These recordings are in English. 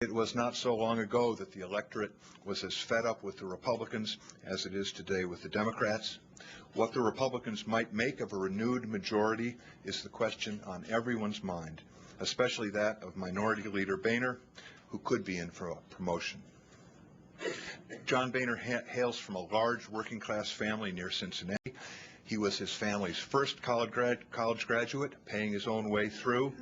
It was not so long ago that the electorate was as fed up with the Republicans as it is today with the Democrats. What the Republicans might make of a renewed majority is the question on everyone's mind, especially that of Minority Leader Boehner, who could be in for a promotion. John Boehner hails from a large working-class family near Cincinnati. He was his family's first college graduate, paying his own way through,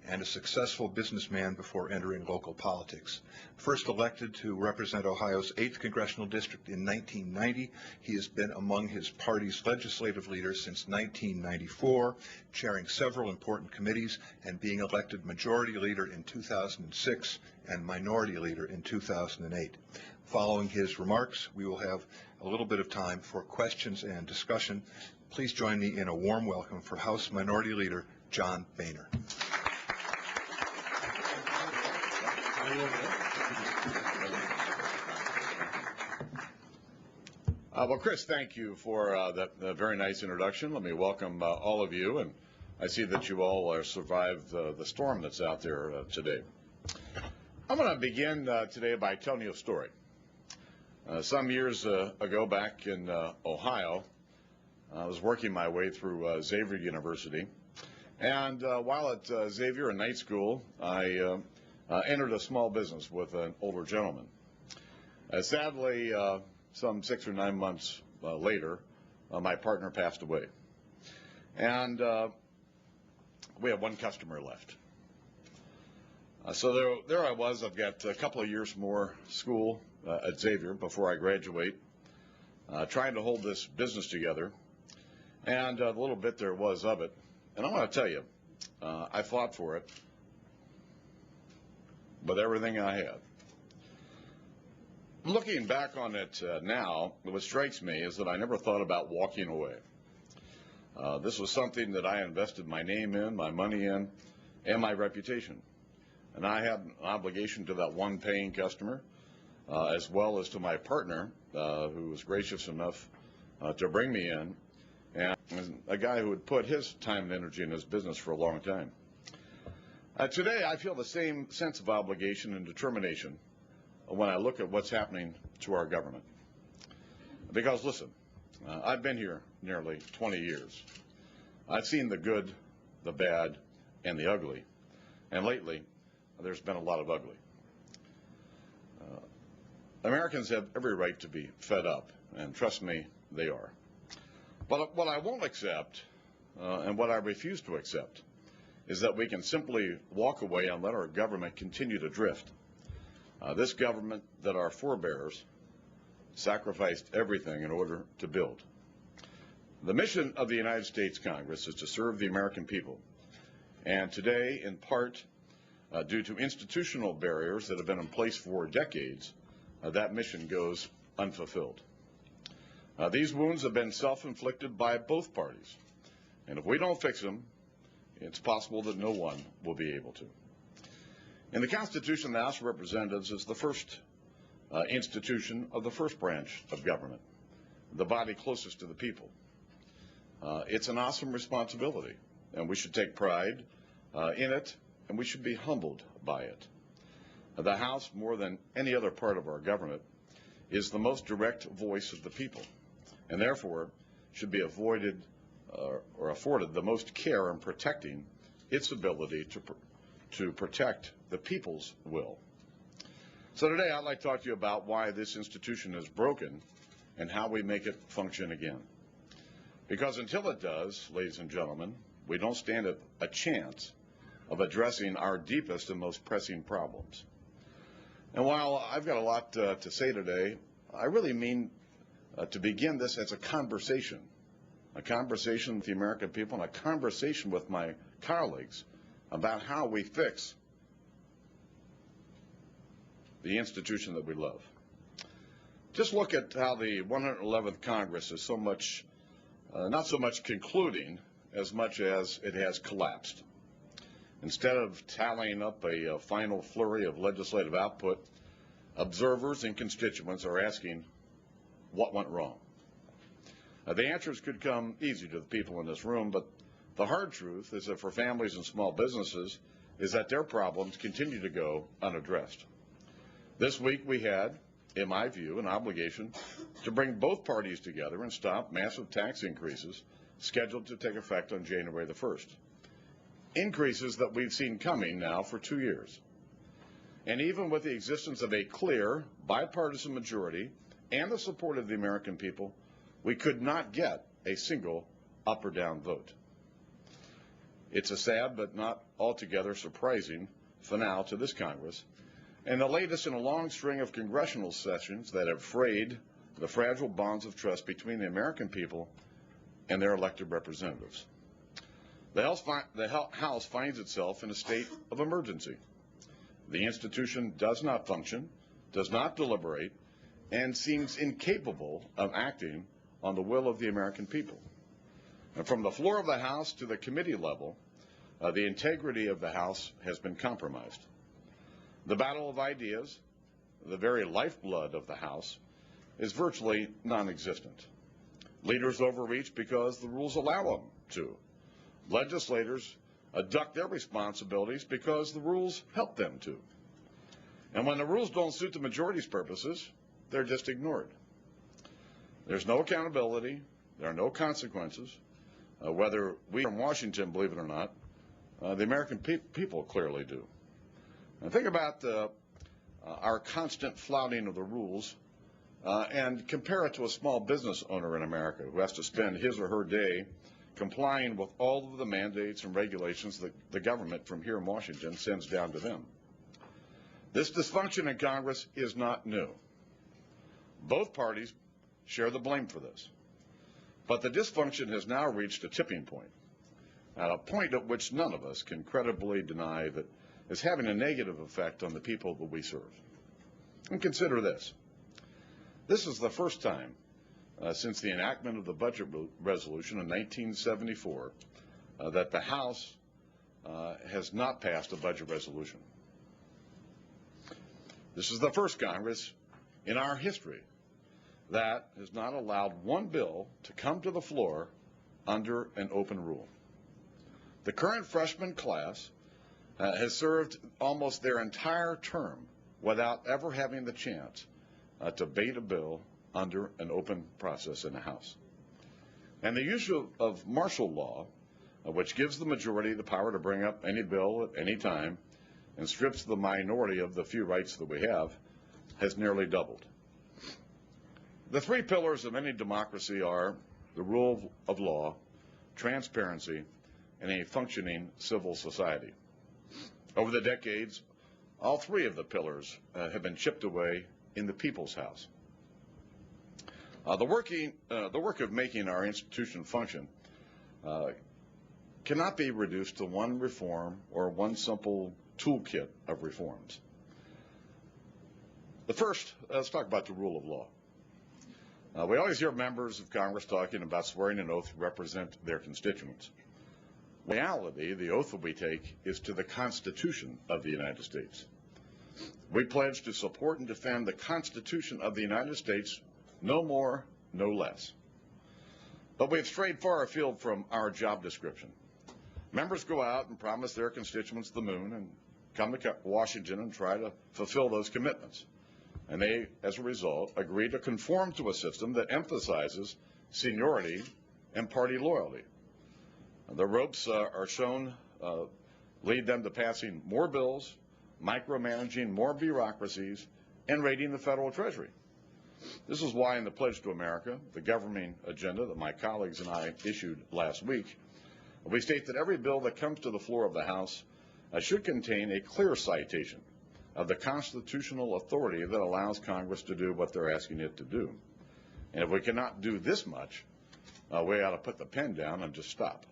and a successful businessman before entering local politics. First elected to represent Ohio's 8th Congressional District in 1990, he has been among his party's legislative leaders since 1994, chairing several important committees and being elected Majority Leader in 2006 and Minority Leader in 2008. Following his remarks, we will have a little bit of time for questions and discussion. Please join me in a warm welcome for House Minority Leader John Boehner. Well, Chris, thank you for that very nice introduction. Let me welcome all of you, and I see that you all survived the storm that's out there today. I'm going to begin today by telling you a story. Some years ago, back in Ohio, I was working my way through Xavier University, and while at Xavier in night school, I entered a small business with an older gentleman. Sadly, some 6 or 9 months later, my partner passed away, and we had one customer left. So there I was. I've got a couple of years more school at Xavier before I graduate, trying to hold this business together, and the little bit there was of it. And I want to tell you, I fought for it with everything I had. Looking back on it now, what strikes me is that I never thought about walking away. This was something that I invested my name in, my money in, and my reputation. And I had an obligation to that one paying customer, as well as to my partner, who was gracious enough to bring me in, and a guy who had put his time and energy in his business for a long time. Today, I feel the same sense of obligation and determination when I look at what's happening to our government. Because, listen, I've been here nearly 20 years. I've seen the good, the bad, and the ugly. And lately, there's been a lot of ugly. Americans have every right to be fed up, and trust me, they are. But what I won't accept, and what I refuse to accept, is that we can simply walk away and let our government continue to drift. This government that our forebears sacrificed everything in order to build. The mission of the United States Congress is to serve the American people. And today, in part, due to institutional barriers that have been in place for decades, that mission goes unfulfilled. These wounds have been self-inflicted by both parties. And if we don't fix them, it's possible that no one will be able to. In the Constitution, the House of Representatives is the first institution of the first branch of government, the body closest to the people. It's an awesome responsibility, and we should take pride in it, and we should be humbled by it. The House, more than any other part of our government, is the most direct voice of the people, and therefore should be avoided or afforded the most care in protecting its ability to protect the people's will. So today I'd like to talk to you about why this institution is broken and how we make it function again. Because until it does, ladies and gentlemen, we don't stand a chance of addressing our deepest and most pressing problems. And while I've got a lot to say today, I really mean to begin this as a conversation with the American people, and a conversation with my colleagues about how we fix the institution that we love. Just look at how the 111th Congress is so much, not so much concluding as much as it has collapsed. Instead of tallying up a final flurry of legislative output, observers and constituents are asking what went wrong. The answers could come easy to the people in this room, but the hard truth is that for families and small businesses is that their problems continue to go unaddressed. This week we had, in my view, an obligation to bring both parties together and stop massive tax increases scheduled to take effect on January the 1st. Increases that we've seen coming now for 2 years. And even with the existence of a clear bipartisan majority and the support of the American people, we could not get a single up or down vote. It's a sad but not altogether surprising finale to this Congress, and the latest in a long string of congressional sessions that have frayed the fragile bonds of trust between the American people and their elected representatives. The House finds itself in a state of emergency. The institution does not function, does not deliberate, and seems incapable of acting on the will of the American people. And from the floor of the House to the committee level, the integrity of the House has been compromised. The battle of ideas, the very lifeblood of the House, is virtually non-existent. Leaders overreach because the rules allow them to. Legislators duck their responsibilities because the rules help them to. And when the rules don't suit the majority's purposes, they're just ignored. There's no accountability. There are no consequences. Whether we from Washington believe it or not, the American people clearly do. And think about our constant flouting of the rules and compare it to a small business owner in America who has to spend his or her day complying with all of the mandates and regulations that the government from here in Washington sends down to them. This dysfunction in Congress is not new. Both parties share the blame for this. But the dysfunction has now reached a tipping point, at a point at which none of us can credibly deny that it's having a negative effect on the people that we serve. And consider this. This is the first time since the enactment of the budget resolution in 1974 that the House has not passed a budget resolution. This is the first Congress in our history that has not allowed one bill to come to the floor under an open rule. The current freshman class has served almost their entire term without ever having the chance to debate a bill under an open process in the House. And the use of martial law, which gives the majority the power to bring up any bill at any time and strips the minority of the few rights that we have, has nearly doubled. The three pillars of any democracy are the rule of law, transparency, and a functioning civil society. Over the decades, all three of the pillars have been chipped away in the People's House. The work of making our institution function cannot be reduced to one reform or one simple toolkit of reforms. The first, let's talk about the rule of law. We always hear members of Congress talking about swearing an oath to represent their constituents. In reality, the oath that we take is to the Constitution of the United States. We pledge to support and defend the Constitution of the United States, no more, no less. But we've strayed far afield from our job description. Members go out and promise their constituents the moon and come to Washington and try to fulfill those commitments. And they, as a result, agree to conform to a system that emphasizes seniority and party loyalty. The ropes are shown lead them to passing more bills, micromanaging more bureaucracies, and raiding the federal treasury. This is why in the Pledge to America, the governing agenda that my colleagues and I issued last week, we state that every bill that comes to the floor of the House should contain a clear citation of the constitutional authority that allows Congress to do what they're asking it to do. And if we cannot do this much, we ought to put the pen down and just stop.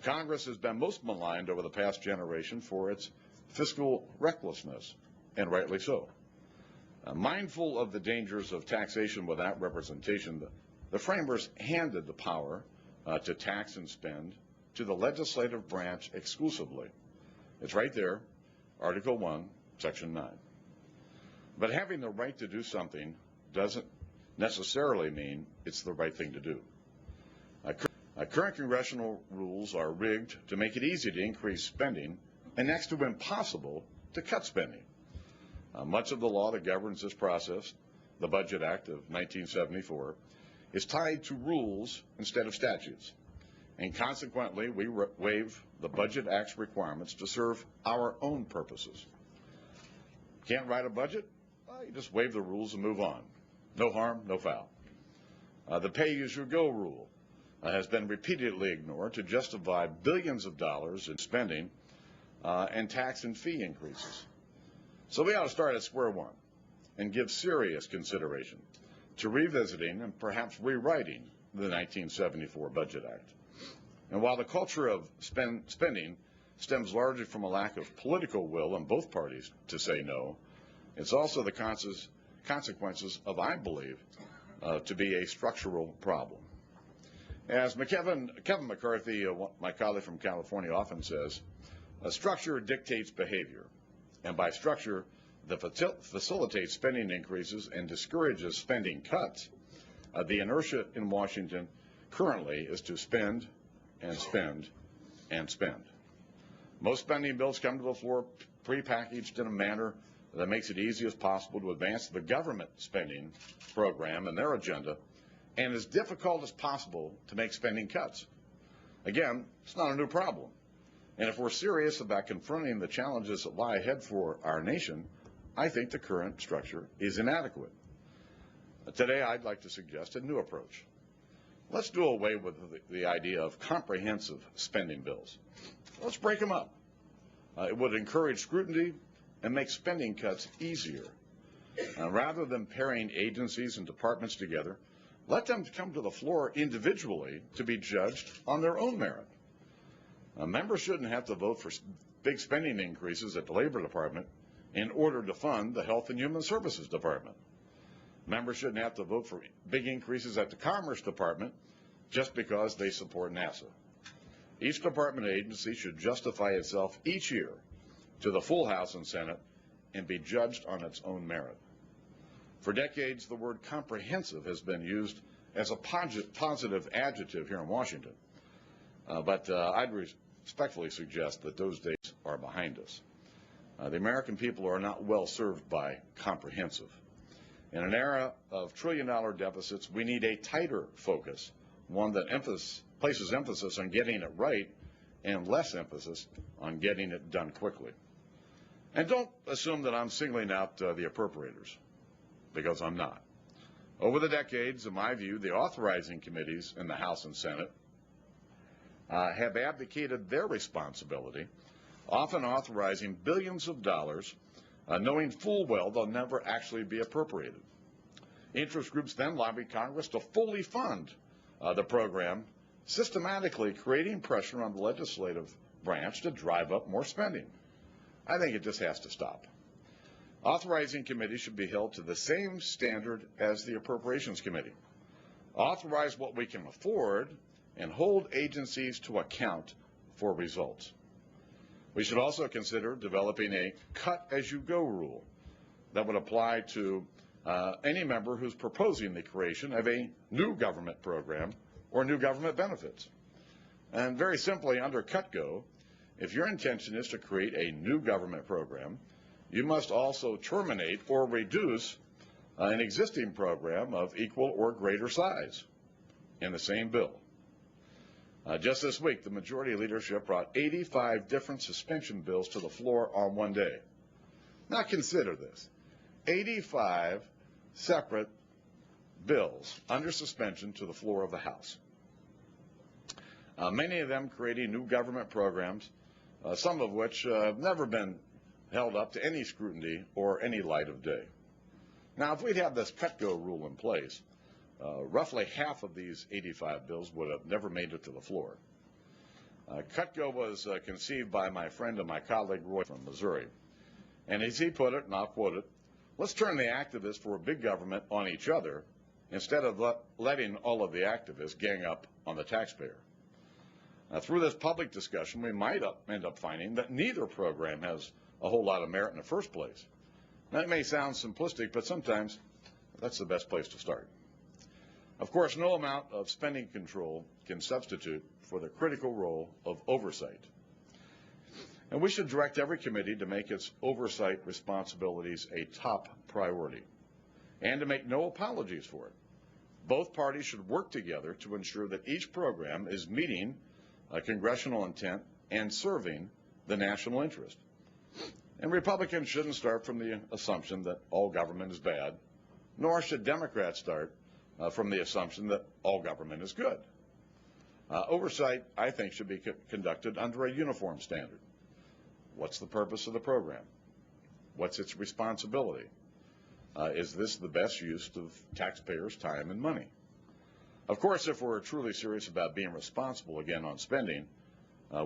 Congress has been most maligned over the past generation for its fiscal recklessness, and rightly so. Mindful of the dangers of taxation without representation, the framers handed the power to tax and spend to the legislative branch exclusively. It's right there, Article 1, Section 9. But having the right to do something doesn't necessarily mean it's the right thing to do. Current congressional rules are rigged to make it easy to increase spending and next to impossible to cut spending. Much of the law that governs this process, the Budget Act of 1974, is tied to rules instead of statutes. And consequently, we waive the Budget Act's requirements to serve our own purposes. Can't write a budget? Well, you just waive the rules and move on. No harm, no foul. The pay-as-you-go rule has been repeatedly ignored to justify billions of dollars in spending and tax and fee increases. So we ought to start at square one and give serious consideration to revisiting and perhaps rewriting the 1974 Budget Act. And while the culture of spending stems largely from a lack of political will on both parties to say no, it's also the consequences of, I believe, to be a structural problem. As Kevin McCarthy, my colleague from California, often says, structure dictates behavior, and by structure that facilitates spending increases and discourages spending cuts, the inertia in Washington currently is to spend and spend and spend. Most spending bills come to the floor prepackaged in a manner that makes it easy as possible to advance the government spending program and their agenda, and as difficult as possible to make spending cuts. Again, it's not a new problem. And if we're serious about confronting the challenges that lie ahead for our nation, I think the current structure is inadequate. Today, I'd like to suggest a new approach. Let's do away with the idea of comprehensive spending bills. Let's break them up. It would encourage scrutiny and make spending cuts easier. Rather than pairing agencies and departments together, let them come to the floor individually to be judged on their own merit. Members shouldn't have to vote for big spending increases at the Labor Department in order to fund the Health and Human Services Department. Members shouldn't have to vote for big increases at the Commerce Department just because they support NASA. Each department agency should justify itself each year to the full House and Senate and be judged on its own merit. For decades, the word comprehensive has been used as a positive adjective here in Washington, but I'd respectfully suggest that those days are behind us. The American people are not well served by comprehensive. In an era of trillion-dollar deficits, we need a tighter focus, one that places emphasis on getting it right and less emphasis on getting it done quickly. And don't assume that I'm singling out the appropriators, because I'm not. Over the decades, in my view, the authorizing committees in the House and Senate have abdicated their responsibility, often authorizing billions of dollars, knowing full well they'll never actually be appropriated. Interest groups then lobby Congress to fully fund the program, systematically creating pressure on the legislative branch to drive up more spending. I think it just has to stop. Authorizing committees should be held to the same standard as the Appropriations Committee. Authorize what we can afford and hold agencies to account for results. We should also consider developing a cut-as-you-go rule that would apply to any member who's proposing the creation of a new government program or new government benefits. And very simply, under cut-go, if your intention is to create a new government program, you must also terminate or reduce an existing program of equal or greater size in the same bill. Just this week, the majority leadership brought 85 different suspension bills to the floor on one day. Now consider this, 85 separate bills under suspension to the floor of the House. Many of them creating new government programs, some of which have never been held up to any scrutiny or any light of day. Now, if we'd had this cut-go rule in place, roughly half of these 85 bills would have never made it to the floor. Cut-go was conceived by my friend and my colleague Roy from Missouri. And as he put it, and I'll quote it, let's turn the activists for big government on each other instead of letting all of the activists gang up on the taxpayer. Through this public discussion, we might end up finding that neither program has a whole lot of merit in the first place. That may sound simplistic, but sometimes that's the best place to start. Of course, no amount of spending control can substitute for the critical role of oversight. And we should direct every committee to make its oversight responsibilities a top priority and to make no apologies for it. Both parties should work together to ensure that each program is meeting congressional intent and serving the national interest. And Republicans shouldn't start from the assumption that all government is bad, nor should Democrats start from the assumption that all government is good. Oversight, I think, should be conducted under a uniform standard. What's the purpose of the program? What's its responsibility? Is this the best use of taxpayers' time and money? Of course, if we're truly serious about being responsible again on spending,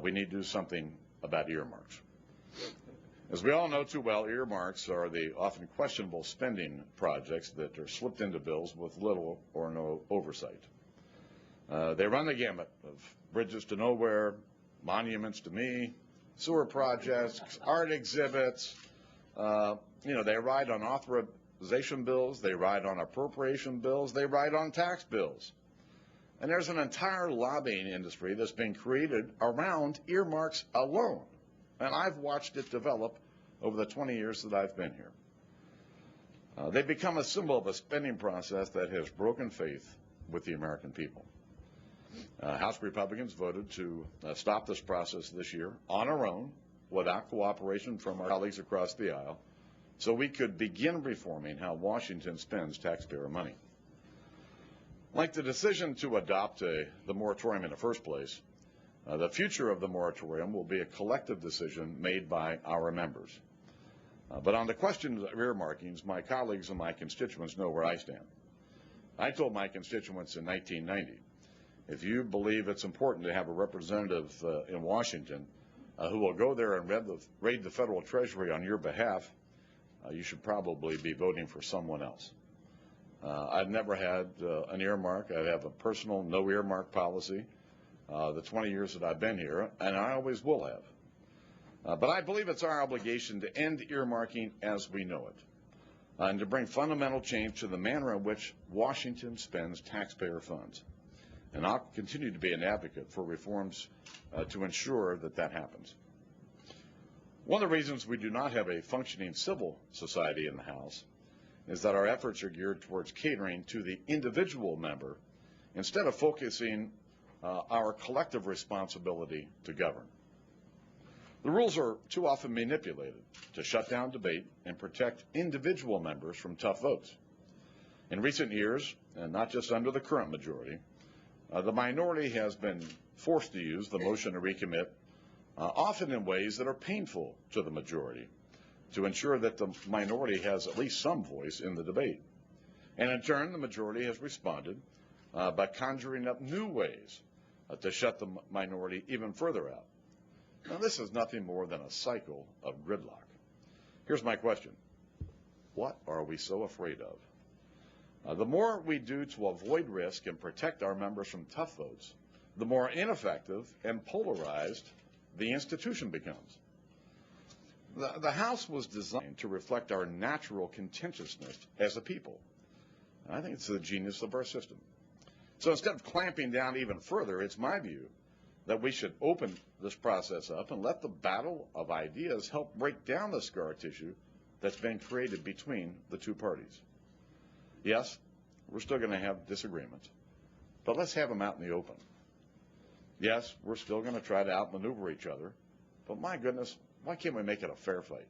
we need to do something about earmarks. As we all know too well, earmarks are the often questionable spending projects that are slipped into bills with little or no oversight. They run the gamut of bridges to nowhere, monuments to me, sewer projects, art exhibits. They ride on authorization bills, they ride on appropriation bills, they ride on tax bills. And there's an entire lobbying industry that's been created around earmarks alone. And I've watched it develop over the 20 years that I've been here. They've become a symbol of a spending process that has broken faith with the American people. House Republicans voted to stop this process this year on our own, without cooperation from our colleagues across the aisle, so we could begin reforming how Washington spends taxpayer money. Like the decision to adopt the moratorium in the first place, the future of the moratorium will be a collective decision made by our members. But on the question of earmarkings, my colleagues and my constituents know where I stand. I told my constituents in 1990, if you believe it's important to have a representative in Washington who will go there and raid the federal treasury on your behalf, you should probably be voting for someone else. I've never had an earmark. I have a personal no earmark policy the 20 years that I've been here, and I always will have. But I believe it's our obligation to end earmarking as we know it, and to bring fundamental change to the manner in which Washington spends taxpayer funds. And I'll continue to be an advocate for reforms to ensure that that happens. One of the reasons we do not have a functioning civil society in the House is that our efforts are geared towards catering to the individual member instead of focusing our collective responsibility to govern. The rules are too often manipulated to shut down debate and protect individual members from tough votes. In recent years, and not just under the current majority, the minority has been forced to use the motion to recommit, often in ways that are painful to the majority, to ensure that the minority has at least some voice in the debate. And in turn, the majority has responded by conjuring up new ways to shut the minority even further out. Now, this is nothing more than a cycle of gridlock. Here's my question. What are we so afraid of? The more we do to avoid risk and protect our members from tough votes, the more ineffective and polarized the institution becomes. The House was designed to reflect our natural contentiousness as a people. And I think it's the genius of our system. So instead of clamping down even further, it's my view that we should open this process up and let the battle of ideas help break down the scar tissue that's been created between the two parties. Yes, we're still going to have disagreements, but let's have them out in the open. Yes, we're still going to try to outmaneuver each other, but my goodness, why can't we make it a fair fight?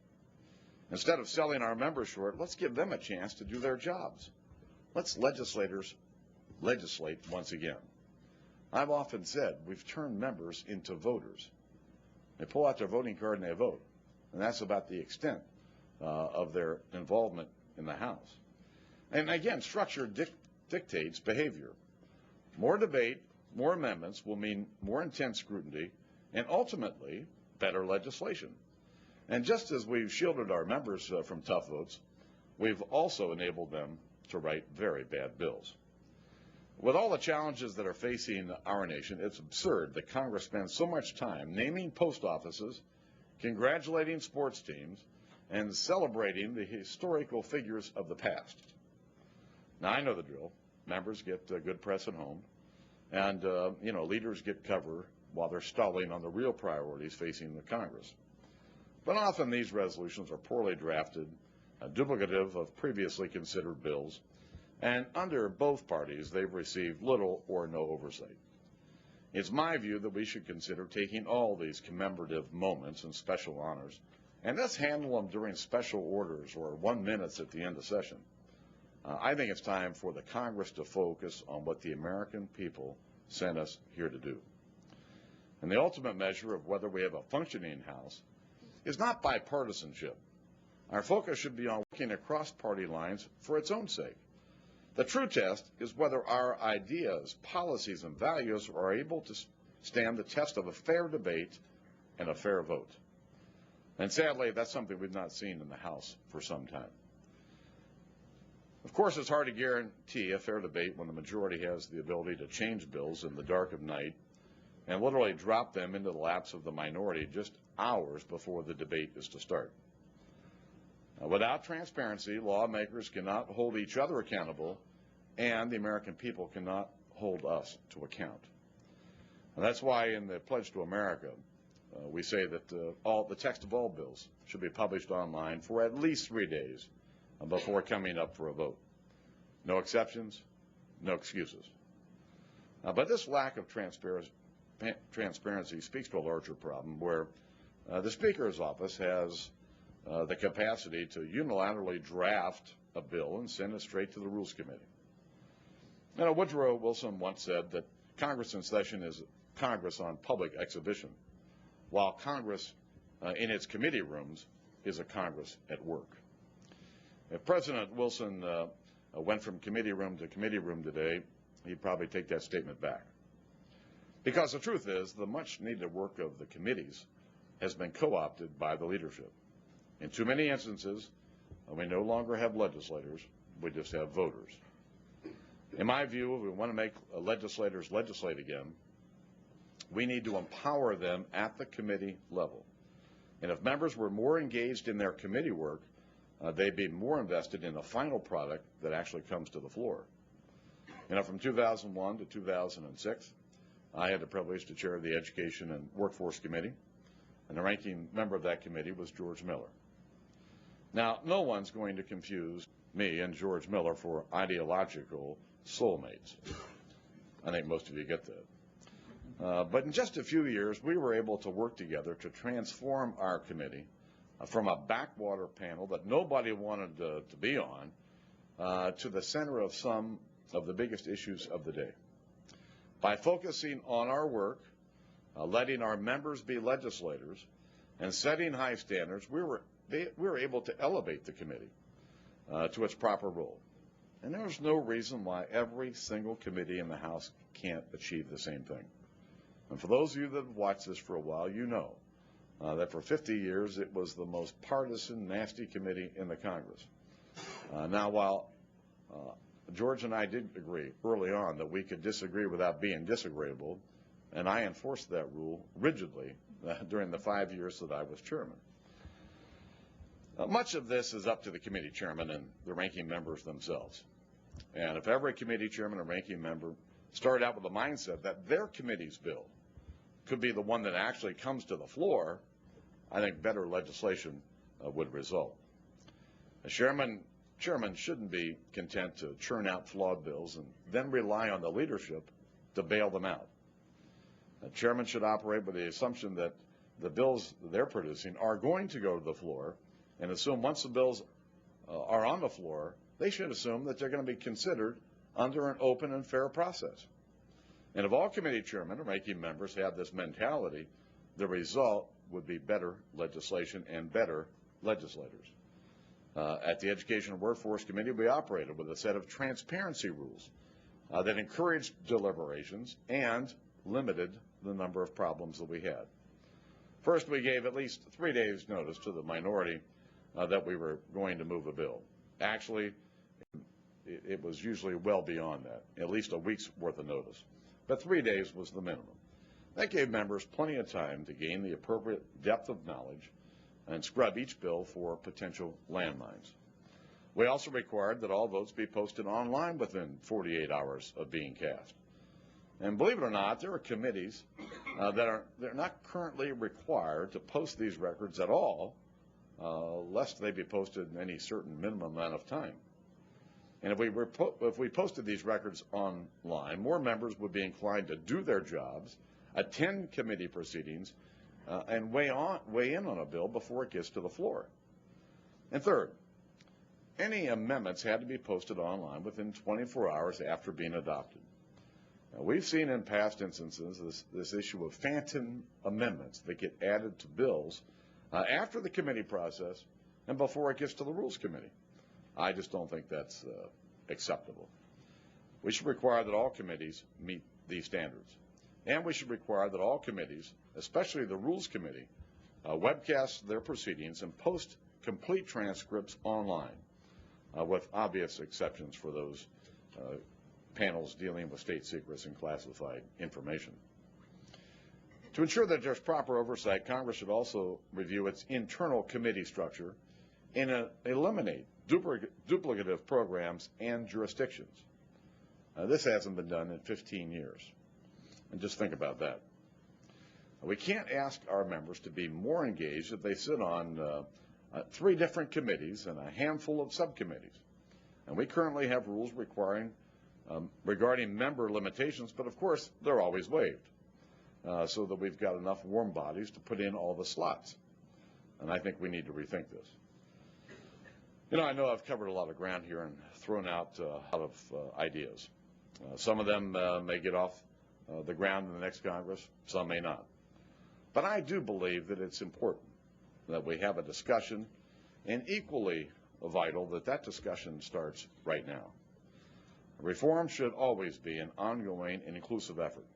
Instead of selling our members short, let's give them a chance to do their jobs. Let's legislators legislate once again. I've often said we've turned members into voters. They pull out their voting card and they vote, and that's about the extent of their involvement in the House. And again, structure dictates behavior. More debate, more amendments will mean more intense scrutiny and ultimately better legislation. And just as we've shielded our members from tough votes, we've also enabled them to write very bad bills. With all the challenges that are facing our nation, it's absurd that Congress spends so much time naming post offices, congratulating sports teams, and celebrating the historical figures of the past. Now, I know the drill. Members get good press at home, and leaders get cover while they're stalling on the real priorities facing the Congress. But often these resolutions are poorly drafted, duplicative of previously considered bills, and under both parties, they've received little or no oversight. It's my view that we should consider taking all these commemorative moments and special honors, and let's handle them during special orders or 1 minute at the end of session. I think it's time for the Congress to focus on what the American people sent us here to do. And the ultimate measure of whether we have a functioning House is not bipartisanship. Our focus should be on working across party lines for its own sake. The true test is whether our ideas, policies, and values are able to stand the test of a fair debate and a fair vote. And sadly, that's something we've not seen in the House for some time. Of course, it's hard to guarantee a fair debate when the majority has the ability to change bills in the dark of night and literally drop them into the laps of the minority just hours before the debate is to start. Without transparency, lawmakers cannot hold each other accountable, and the American people cannot hold us to account. And that's why in the Pledge to America, we say that the text of all bills should be published online for at least 3 days before coming up for a vote. No exceptions, no excuses. But this lack of transparency speaks to a larger problem where the Speaker's office has the capacity to unilaterally draft a bill and send it straight to the Rules Committee. Woodrow Wilson once said that Congress in session is Congress on public exhibition, while Congress in its committee rooms is a Congress at work. If President Wilson went from committee room to committee room today, he'd probably take that statement back. Because the truth is, the much-needed work of the committees has been co-opted by the leadership. In too many instances, we no longer have legislators, we just have voters. In my view, if we want to make legislators legislate again, we need to empower them at the committee level. And if members were more engaged in their committee work, they'd be more invested in the final product that actually comes to the floor. From 2001 to 2006, I had the privilege to chair the Education and Workforce Committee, and the ranking member of that committee was George Miller. Now, no one's going to confuse me and George Miller for ideological soulmates. I think most of you get that. But in just a few years, we were able to work together to transform our committee from a backwater panel that nobody wanted to be on to the center of some of the biggest issues of the day. By focusing on our work, letting our members be legislators, and setting high standards, we were able to elevate the committee to its proper role. And there's no reason why every single committee in the House can't achieve the same thing. And for those of you that have watched this for a while, you know that for 50 years it was the most partisan, nasty committee in the Congress. Now, while George and I did agree early on that we could disagree without being disagreeable, and I enforced that rule rigidly during the 5 years that I was chairman. Much of this is up to the committee chairman and the ranking members themselves. And if every committee chairman or ranking member started out with the mindset that their committee's bill could be the one that actually comes to the floor, I think better legislation would result. A chairman shouldn't be content to churn out flawed bills and then rely on the leadership to bail them out. A chairman should operate with the assumption that the bills they're producing are going to go to the floor, and assume once the bills are on the floor, they should assume that they're going to be considered under an open and fair process. And if all committee chairmen and ranking members had this mentality, the result would be better legislation and better legislators. At the Education and Workforce Committee, we operated with a set of transparency rules that encouraged deliberations and limited the number of problems that we had. First, we gave at least 3 days' notice to the minority that we were going to move a bill. Actually, it was usually well beyond that, at least a week's worth of notice. But 3 days was the minimum. That gave members plenty of time to gain the appropriate depth of knowledge and scrub each bill for potential landmines. We also required that all votes be posted online within 48 hours of being cast. And believe it or not, there are committees they're not currently required to post these records at all, lest they be posted in any certain minimum amount of time. And if we posted these records online, more members would be inclined to do their jobs, attend committee proceedings, and weigh in on a bill before it gets to the floor. And third, any amendments had to be posted online within 24 hours after being adopted. Now, we've seen in past instances this issue of phantom amendments that get added to bills after the committee process and before it gets to the Rules Committee. I just don't think that's acceptable. We should require that all committees meet these standards. And we should require that all committees, especially the Rules Committee, webcast their proceedings and post complete transcripts online, with obvious exceptions for those panels dealing with state secrets and classified information. To ensure that there's proper oversight, Congress should also review its internal committee structure and eliminate duplicative programs and jurisdictions. This hasn't been done in 15 years. And just think about that. We can't ask our members to be more engaged if they sit on 3 different committees and a handful of subcommittees. And we currently have rules regarding member limitations, but of course they're always waived, so that we've got enough warm bodies to put in all the slots. And I think we need to rethink this. You know, I know I've covered a lot of ground here and thrown out a lot of ideas. Some of them may get off the ground in the next Congress, some may not. But I do believe that it's important that we have a discussion, and equally vital that that discussion starts right now. Reform should always be an ongoing and inclusive effort.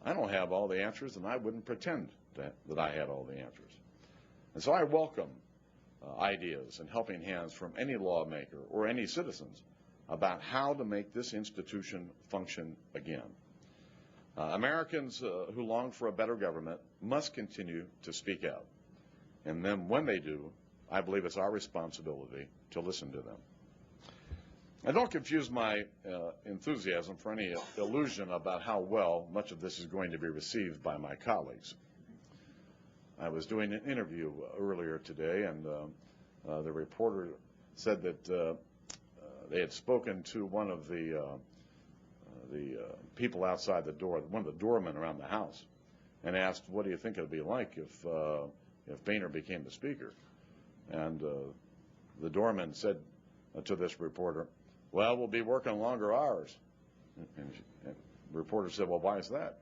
I don't have all the answers, and I wouldn't pretend that I had all the answers. And so I welcome ideas and helping hands from any lawmaker or any citizens about how to make this institution function again. Americans who long for a better government must continue to speak out. And then when they do, I believe it's our responsibility to listen to them. I don't confuse my enthusiasm for any illusion about how well much of this is going to be received by my colleagues. I was doing an interview earlier today, and the reporter said that they had spoken to one of the people outside the door, one of the doormen around the House, and asked, "What do you think it would be like if Boehner became the Speaker?" And the doorman said to this reporter, "Well, we'll be working longer hours." And the reporter said, "Well, why is that?"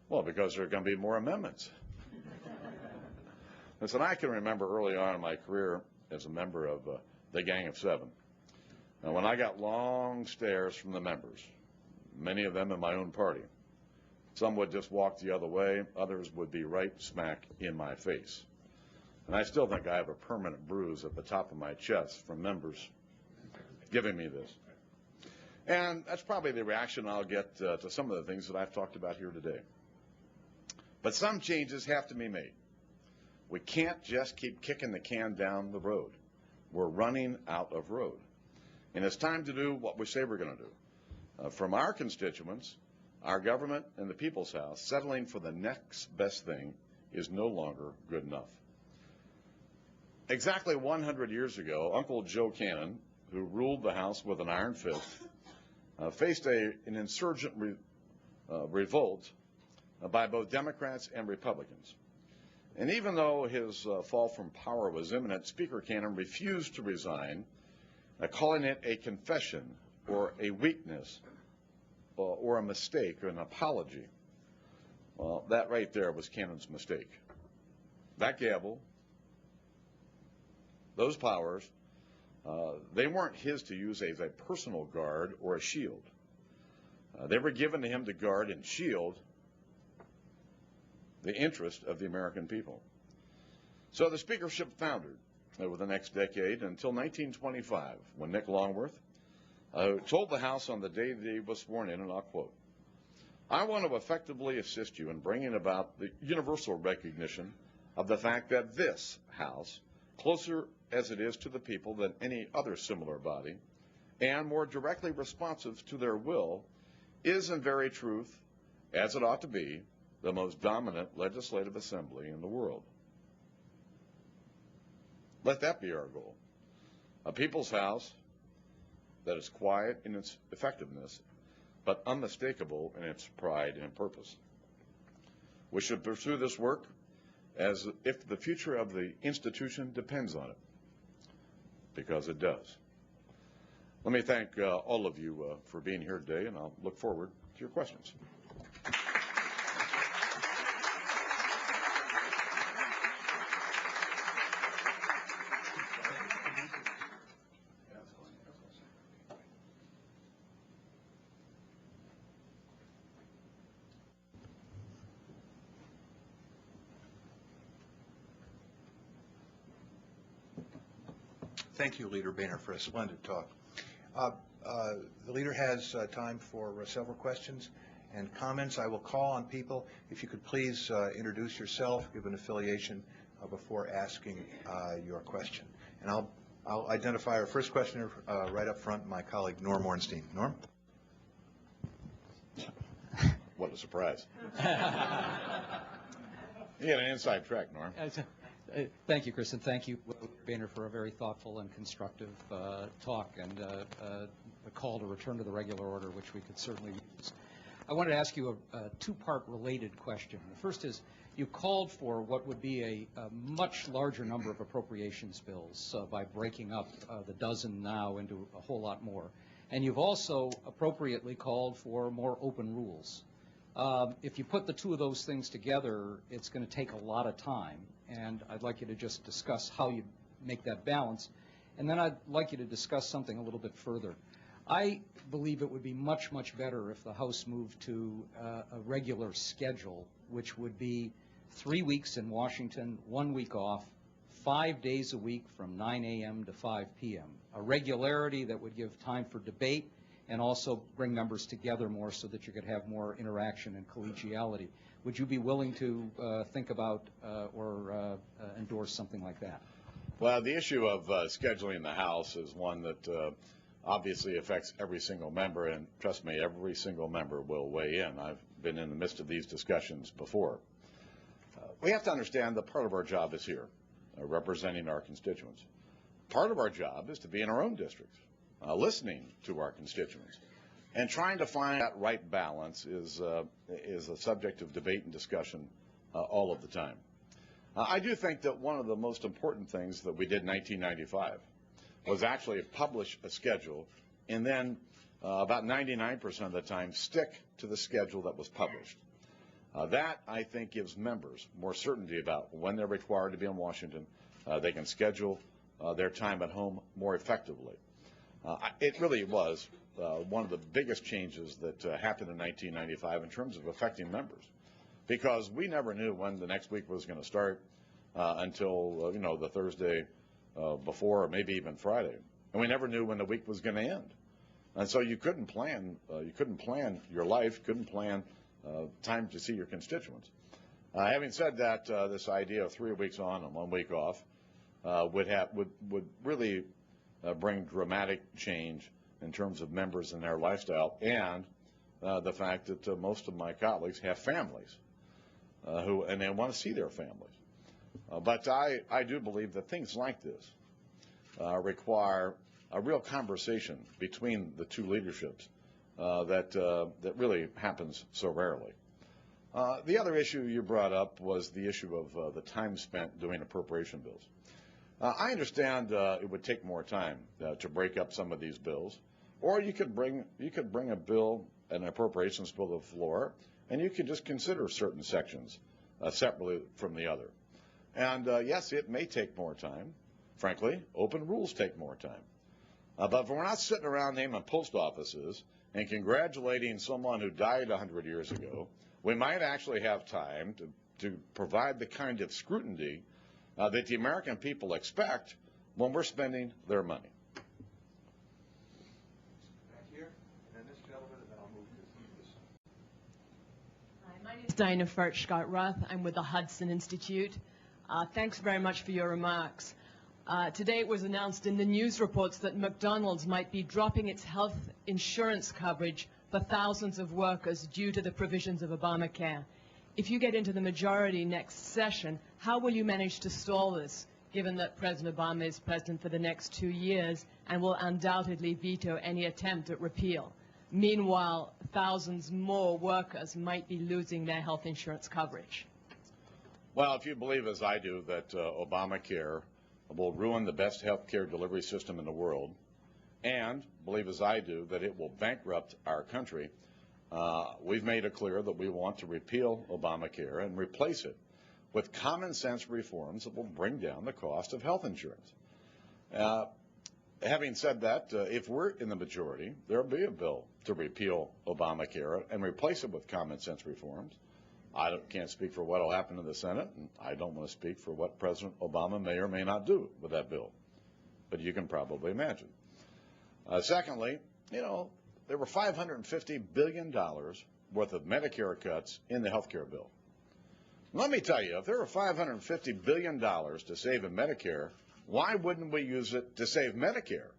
"Well, because there are going to be more amendments." I said, I can remember early on in my career as a member of the Gang of Seven, when I got long stares from the members, many of them in my own party. Some would just walk the other way, others would be right smack in my face. And I still think I have a permanent bruise at the top of my chest from members giving me this. And that's probably the reaction I'll get to some of the things that I've talked about here today. But some changes have to be made. We can't just keep kicking the can down the road. We're running out of road. And it's time to do what we say we're going to do. From our constituents, our government, and the People's House, settling for the next best thing is no longer good enough. Exactly 100 years ago, Uncle Joe Cannon, who ruled the House with an iron fist, faced an insurgent revolt by both Democrats and Republicans. And even though his fall from power was imminent, Speaker Cannon refused to resign, calling it a confession or a weakness or a mistake or an apology. Well, that right there was Cannon's mistake. That gavel, those powers, they weren't his to use as a personal guard or a shield. They were given to him to guard and shield the interest of the American people. So the speakership foundered over the next decade until 1925, when Nick Longworth told the House on the day that he was sworn in, and I'll quote, "I want to effectively assist you in bringing about the universal recognition of the fact that this House, closer as it is to the people than any other similar body, and more directly responsive to their will, is in very truth, as it ought to be, the most dominant legislative assembly in the world. Let that be our goal. A people's house that is quiet in its effectiveness, but unmistakable in its pride and purpose. We should pursue this work as if the future of the institution depends on it, because it does. Let me thank all of you for being here today, and I'll look forward to your questions. Thank you, Leader Boehner, for a splendid talk. The leader has time for several questions and comments. I will call on people. If you could please introduce yourself, give an affiliation before asking your question. And I'll identify our first questioner right up front, my colleague Norm Ornstein. Norm? What a surprise. You had an inside track, Norm. Thank you, Chris, and thank you, Boehner, for a very thoughtful and constructive talk and a call to return to the regular order, which we could certainly use. I wanted to ask you a two-part related question. The first is, you called for what would be a much larger number of appropriations bills by breaking up the dozen now into a whole lot more. And you've also appropriately called for more open rules. If you put the two of those things together, it's going to take a lot of time, and I'd like you to just discuss how you make that balance. And then I'd like you to discuss something a little bit further. I believe it would be much, much better if the House moved to a regular schedule, which would be 3 weeks in Washington, 1 week off, 5 days a week from 9 a.m. to 5 p.m. A regularity that would give time for debate and also bring members together more so that you could have more interaction and collegiality. Would you be willing to think about or endorse something like that? Well, the issue of scheduling the House is one that obviously affects every single member, and trust me, every single member will weigh in. I've been in the midst of these discussions before. We have to understand that part of our job is here, representing our constituents. Part of our job is to be in our own districts, listening to our constituents, and trying to find that right balance is a subject of debate and discussion all of the time. I do think that one of the most important things that we did in 1995 was actually publish a schedule and then about 99% of the time stick to the schedule that was published. That, I think, gives members more certainty about when they're required to be in Washington. They can schedule their time at home more effectively. It really was one of the biggest changes that happened in 1995 in terms of affecting members, because we never knew when the next week was going to start until the Thursday before, or maybe even Friday, and we never knew when the week was going to end. And so you couldn't plan your life, couldn't plan time to see your constituents. Having said that, this idea of 3 weeks on and 1 week off would really bring dramatic change in terms of members and their lifestyle, and the fact that most of my colleagues have families and they want to see their families. But I do believe that things like this require a real conversation between the two leaderships that really happens so rarely. The other issue you brought up was the issue of the time spent doing appropriation bills. I understand it would take more time to break up some of these bills, or you could bring a bill, an appropriations bill to the floor, and you could just consider certain sections separately from the other. And yes, it may take more time. Frankly, open rules take more time. But if we're not sitting around naming post offices and congratulating someone who died 100 years ago, we might actually have time to provide the kind of scrutiny that the American people expect when we're spending their money. Back here, and then this gentleman, and then I'll move to this. Hi, my name is Diana Furch-Scott-Ruth. I'm with the Hudson Institute. Thanks very much for your remarks. Today it was announced in the news reports that McDonald's might be dropping its health insurance coverage for thousands of workers due to the provisions of Obamacare. if you get into the majority next session, how will you manage to stall this, given that President Obama is president for the next 2 years and will undoubtedly veto any attempt at repeal? Meanwhile, thousands more workers might be losing their health insurance coverage. Well, if you believe, as I do, that Obamacare will ruin the best health care delivery system in the world, and believe, as I do, that it will bankrupt our country, we've made it clear that we want to repeal Obamacare and replace it with common sense reforms that will bring down the cost of health insurance. Having said that, if we're in the majority, there will be a bill to repeal Obamacare and replace it with common sense reforms. I can't speak for what will happen in the Senate, and I don't want to speak for what President Obama may or may not do with that bill, but you can probably imagine. Secondly, there were $550 billion worth of Medicare cuts in the health care bill. Let me tell you, if there were $550 billion to save in Medicare, why wouldn't we use it to save Medicare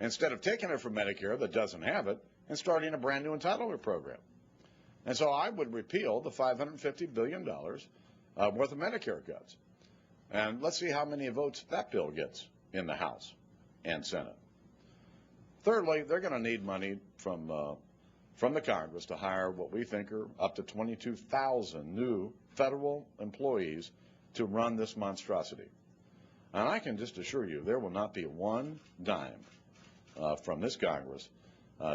instead of taking it from Medicare that doesn't have it and starting a brand new entitlement program? And so I would repeal the $550 billion worth of Medicare cuts. And let's see how many votes that bill gets in the House and Senate. Thirdly, they're going to need money from the Congress to hire what we think are up to 22,000 new federal employees to run this monstrosity. And I can just assure you there will not be one dime from this Congress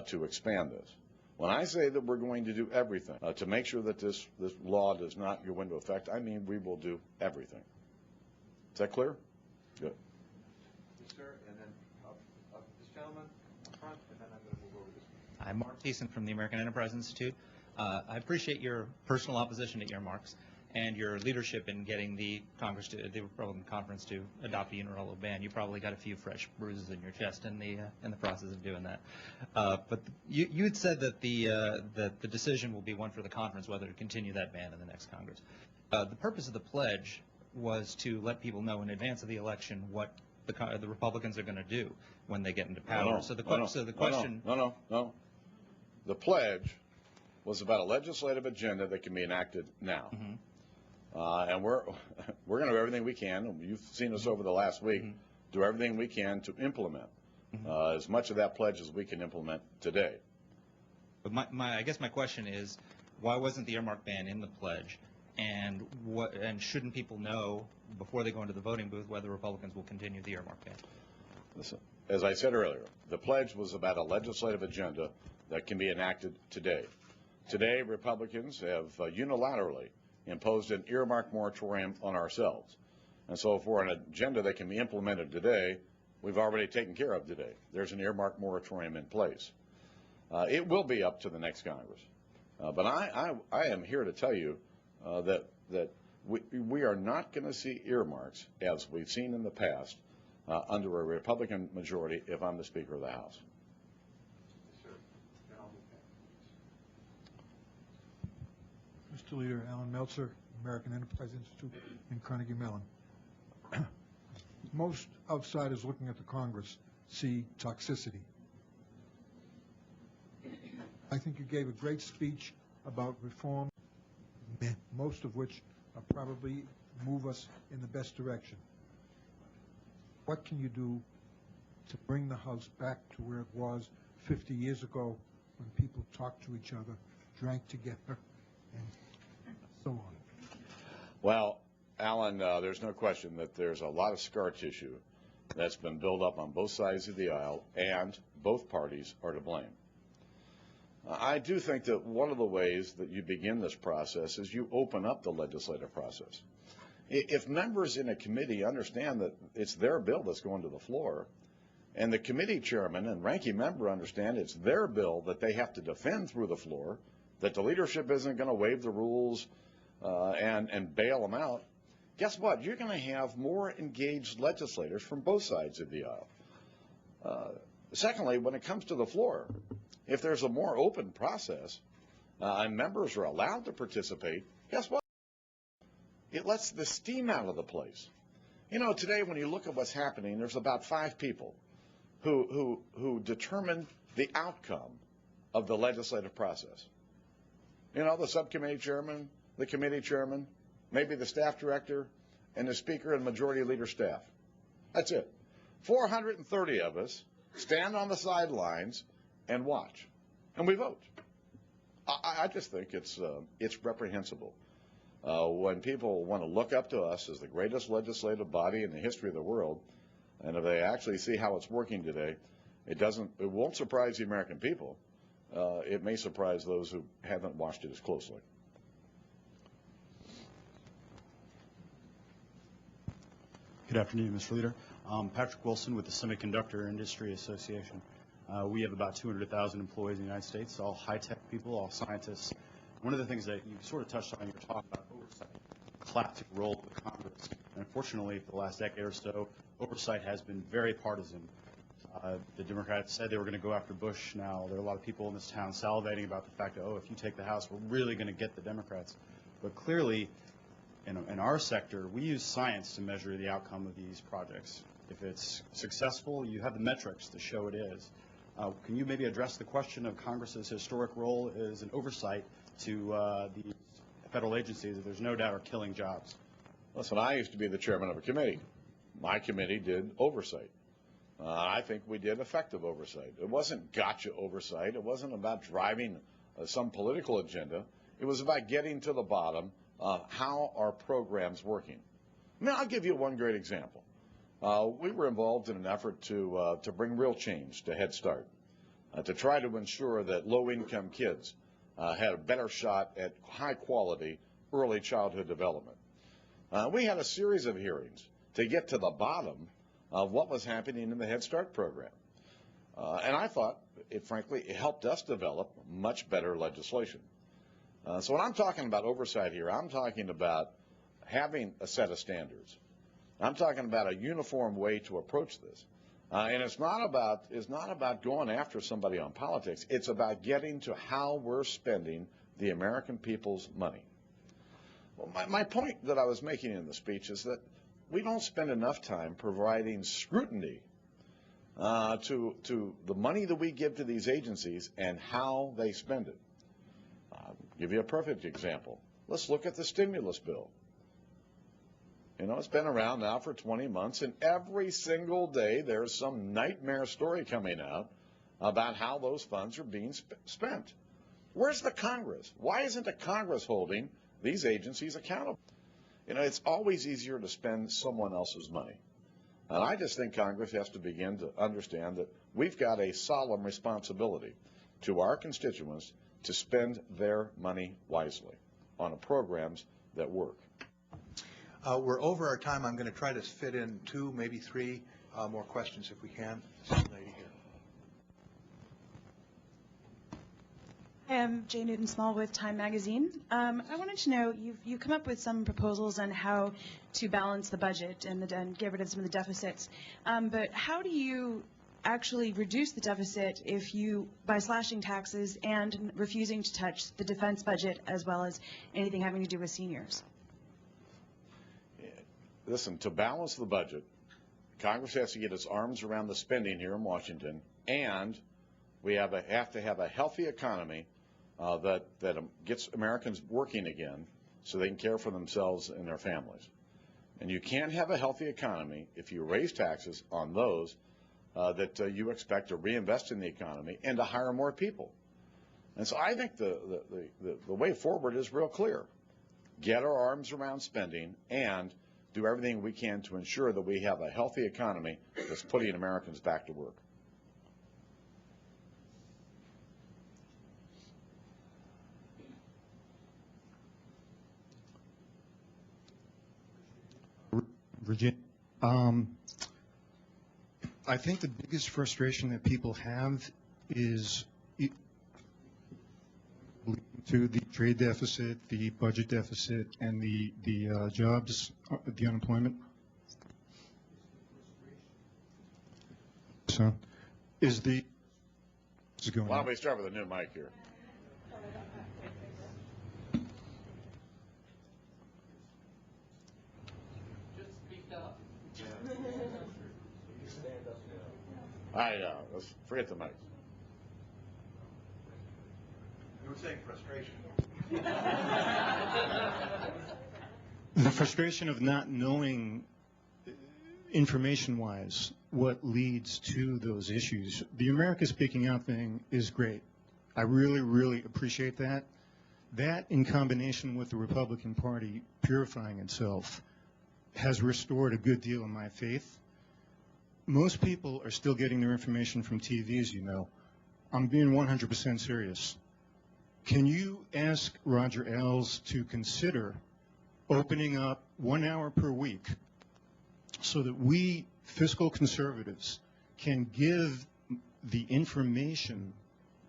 to expand this. When I say that we're going to do everything to make sure that this law does not go into effect, I mean we will do everything. Is that clear? Good. Yes, sir. And then this gentleman up front, and then I'm going to move over this way. I'm Mark Thiessen from the American Enterprise Institute. I appreciate your personal opposition to earmarks and your leadership in getting the Republican conference to adopt a unilateral ban. You probably got a few fresh bruises in your chest in the process of doing that. But you had said that the decision will be one for the conference whether to continue that ban in the next Congress. The purpose of the pledge was to let people know in advance of the election what the Republicans are going to do when they get into power. No. The pledge was about a legislative agenda that can be enacted now. Mm-hmm. And we're going to do everything we can, and you've seen us over the last week, Mm-hmm. do everything we can to implement as much of that pledge as we can implement today. But I guess my question is, why wasn't the earmark ban in the pledge? And shouldn't people know before they go into the voting booth whether Republicans will continue the earmark ban? Listen, as I said earlier, the pledge was about a legislative agenda that can be enacted today. Today, Republicans have unilaterally imposed an earmark moratorium on ourselves. And so for an agenda that can be implemented today, we've already taken care of today. There's an earmark moratorium in place. It will be up to the next Congress. But I am here to tell you that we are not going to see earmarks, as we've seen in the past, under a Republican majority if I'm the Speaker of the House. Yes, sir. Then I'll move back. Mr. Leader, Alan Meltzer, American Enterprise Institute in Carnegie Mellon. Most outsiders looking at the Congress see toxicity. I think you gave a great speech about reform, most of which probably move us in the best direction. What can you do to bring the House back to where it was 50 years ago when people talked to each other, drank together, and so on? Well, Alan, there's no question that there's a lot of scar tissue that's been built up on both sides of the aisle, and both parties are to blame. I do think that one of the ways that you begin this process is you open up the legislative process. If members in a committee understand that it's their bill that's going to the floor, and the committee chairman and ranking member understand it's their bill that they have to defend through the floor, that the leadership isn't going to waive the rules and bail them out, guess what? You're going to have more engaged legislators from both sides of the aisle. Secondly, when it comes to the floor, if there's a more open process and members are allowed to participate, guess what? It lets the steam out of the place. You know, today when you look at what's happening, there's about 5 people who determine the outcome of the legislative process. You know, the subcommittee chairman, the committee chairman, maybe the staff director, and the speaker and majority leader staff. That's it. 430 of us stand on the sidelines and watch, and we vote. I just think it's reprehensible. When people want to look up to us as the greatest legislative body in the history of the world, and if they actually see how it's working today, it won't surprise the American people. It may surprise those who haven't watched it as closely. Good afternoon, Mr. Leader. Patrick Wilson with the Semiconductor Industry Association. We have about 200,000 employees in the United States, all high-tech people, all scientists. One of the things that you sort of touched on in your talk about oversight, classic role of the Congress. And unfortunately, for the last decade or so, oversight has been very partisan. The Democrats said they were going to go after Bush. Now, there are a lot of people in this town salivating about the fact that, oh, if you take the House, we're really going to get the Democrats. But clearly, in our sector, we use science to measure the outcome of these projects. If it's successful, you have the metrics to show it is. Can you maybe address the question of Congress's historic role as an oversight to the federal agencies that there's no doubt are killing jobs? Listen, I used to be the chairman of a committee. My committee did oversight. I think we did effective oversight. It wasn't gotcha oversight. It wasn't about driving some political agenda. It was about getting to the bottom of how our program's working. I mean, I'll give you one great example. We were involved in an effort to bring real change to Head Start, to try to ensure that low-income kids had a better shot at high-quality early childhood development. We had a series of hearings to get to the bottom of what was happening in the Head Start program. And I thought, frankly, it helped us develop much better legislation. So when I'm talking about oversight here, I'm talking about having a set of standards. I'm talking about a uniform way to approach this. And it's not about going after somebody on politics. It's about getting to how we're spending the American people's money. Well, my point that I was making in the speech is that we don't spend enough time providing scrutiny to the money that we give to these agencies and how they spend it. I'll give you a perfect example. Let's look at the stimulus bill. You know, it's been around now for 20 months, and every single day there's some nightmare story coming out about how those funds are being spent. Where's the Congress? Why isn't the Congress holding these agencies accountable? You know, it's always easier to spend someone else's money. And I just think Congress has to begin to understand that we've got a solemn responsibility to our constituents to spend their money wisely on programs that work. We're over our time. I'm going to try to fit in 2, maybe 3 more questions if we can. This lady here. Hi, I'm Jay Newton-Small with Time Magazine. I wanted to know, you've come up with some proposals on how to balance the budget and get rid of some of the deficits. But how do you actually reduce the deficit by slashing taxes and refusing to touch the defense budget as well as anything having to do with seniors? Listen, to balance the budget, Congress has to get its arms around the spending here in Washington, and we have to have a healthy economy that gets Americans working again so they can care for themselves and their families. And you can't have a healthy economy if you raise taxes on those that you expect to reinvest in the economy and to hire more people. And so I think the way forward is real clear. Get our arms around spending and do everything we can to ensure that we have a healthy economy that's putting Americans back to work. Virginia, I think the biggest frustration that people have is to the trade deficit, the budget deficit, and the jobs, the unemployment. So, is going Why don't we start with a new mic here? Just speak up. Let's forget the mic. You were saying frustration. The frustration of not knowing information-wise what leads to those issues. The America Speaking Out thing is great. I really, really appreciate that. That, in combination with the Republican Party purifying itself, has restored a good deal of my faith. Most people are still getting their information from TV, as you know. I'm being 100% serious. Can you ask Roger Ailes to consider opening up 1 hour per week so that we fiscal conservatives can give the information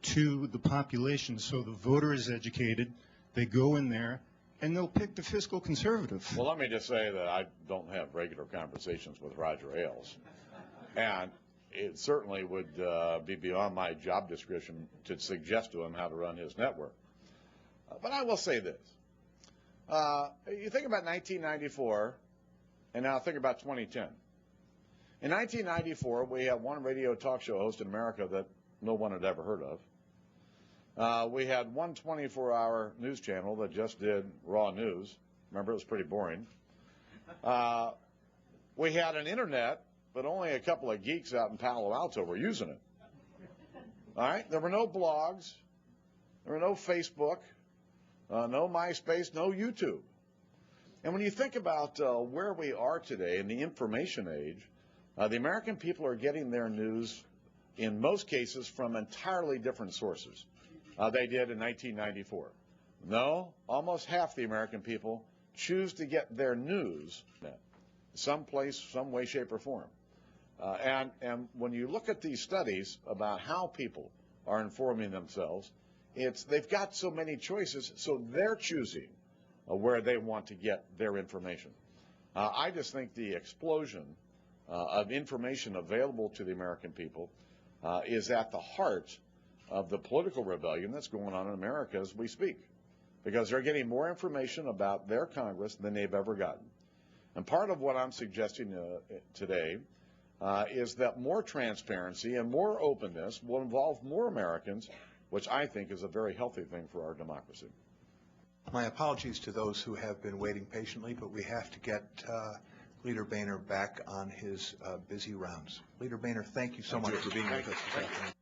to the population so the voter is educated, they go in there, and they'll pick the fiscal conservative? Well, let me just say that I don't have regular conversations with Roger Ailes. And it certainly would be beyond my job description to suggest to him how to run his network. But I will say this. You think about 1994, and now think about 2010. In 1994, we had one radio talk show host in America that no one had ever heard of. We had one 24-hour news channel that just did raw news. Remember, it was pretty boring. We had an internet, but only a couple of geeks out in Palo Alto were using it. All right? There were no blogs. There were no Facebook, no MySpace, no YouTube. And when you think about where we are today in the information age, the American people are getting their news, in most cases, from entirely different sources. They did in 1994. No, almost half the American people choose to get their news someplace, some way, shape, or form. And when you look at these studies about how people are informing themselves, they've got so many choices, so they're choosing where they want to get their information. I just think the explosion of information available to the American people is at the heart of the political rebellion that's going on in America as we speak, because they're getting more information about their Congress than they've ever gotten. And part of what I'm suggesting today is that more transparency and more openness will involve more Americans, which I think is a very healthy thing for our democracy. My apologies to those who have been waiting patiently, but we have to get Leader Boehner back on his busy rounds. Leader Boehner, thank you so much for being with us this afternoon.